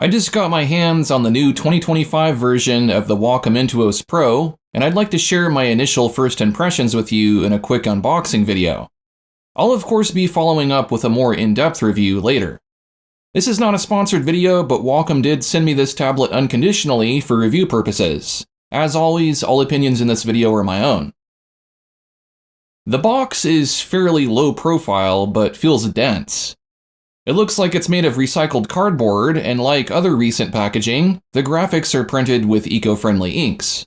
I just got my hands on the new 2025 version of the Wacom Intuos Pro, and I'd like to share my initial first impressions with you in a quick unboxing video. I'll of course be following up with a more in-depth review later. This is not a sponsored video, but Wacom did send me this tablet unconditionally for review purposes. As always, all opinions in this video are my own. The box is fairly low profile, but feels dense. It looks like it's made of recycled cardboard, and like other recent packaging, the graphics are printed with eco-friendly inks.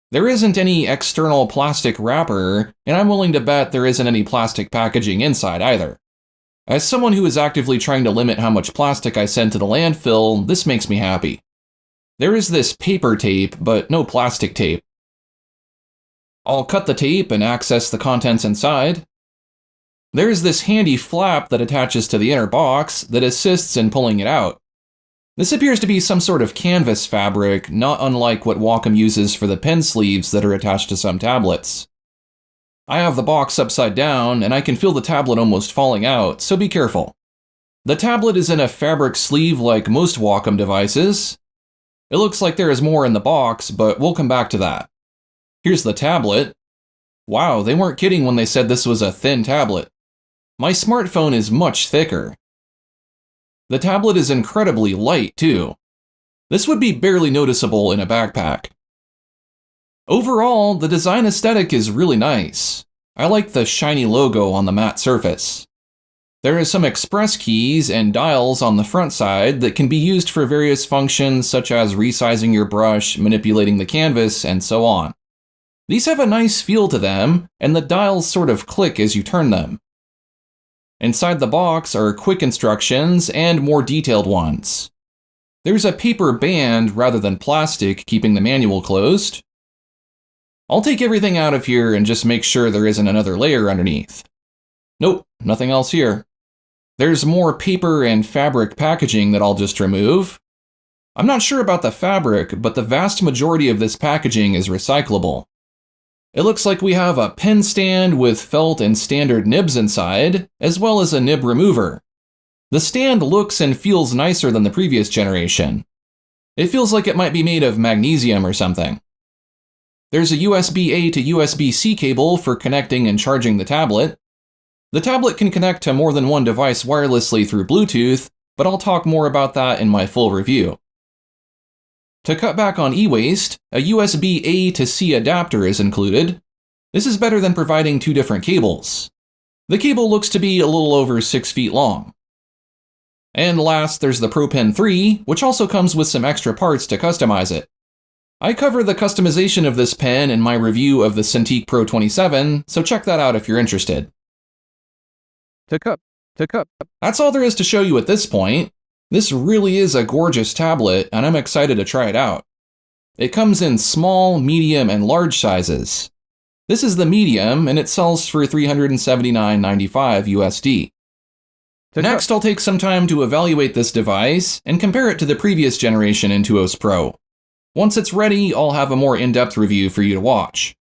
There isn't any external plastic wrapper, and I'm willing to bet there isn't any plastic packaging inside either. As someone who is actively trying to limit how much plastic I send to the landfill, this makes me happy. There is this paper tape, but no plastic tape. I'll cut the tape and access the contents inside. There's this handy flap that attaches to the inner box that assists in pulling it out. This appears to be some sort of canvas fabric, not unlike what Wacom uses for the pen sleeves that are attached to some tablets. I have the box upside down, and I can feel the tablet almost falling out, so be careful. The tablet is in a fabric sleeve like most Wacom devices. It looks like there is more in the box, but we'll come back to that. Here's the tablet. Wow, they weren't kidding when they said this was a thin tablet. My smartphone is much thicker. The tablet is incredibly light, too. This would be barely noticeable in a backpack. Overall, the design aesthetic is really nice. I like the shiny logo on the matte surface. There are some express keys and dials on the front side that can be used for various functions such as resizing your brush, manipulating the canvas, and so on. These have a nice feel to them, and the dials sort of click as you turn them. Inside the box are quick instructions and more detailed ones. There's a paper band rather than plastic keeping the manual closed. I'll take everything out of here and just make sure there isn't another layer underneath. Nope, nothing else here. There's more paper and fabric packaging that I'll just remove. I'm not sure about the fabric, but the vast majority of this packaging is recyclable. It looks like we have a pen stand with felt and standard nibs inside, as well as a nib remover. The stand looks and feels nicer than the previous generation. It feels like it might be made of magnesium or something. There's a USB-A to USB-C cable for connecting and charging the tablet. The tablet can connect to more than one device wirelessly through Bluetooth, but I'll talk more about that in my full review. To cut back on e-waste, a USB-A to C adapter is included. This is better than providing two different cables. The cable looks to be a little over 6 feet long. And last, there's the Pro Pen 3, which also comes with some extra parts to customize it. I cover the customization of this pen in my review of the Cintiq Pro 27, so check that out if you're interested. That's all there is to show you at this point. This really is a gorgeous tablet, and I'm excited to try it out. It comes in small, medium, and large sizes. This is the medium, and it sells for $379.95 USD. Next, I'll take some time to evaluate this device and compare it to the previous generation Intuos Pro. Once it's ready, I'll have a more in-depth review for you to watch.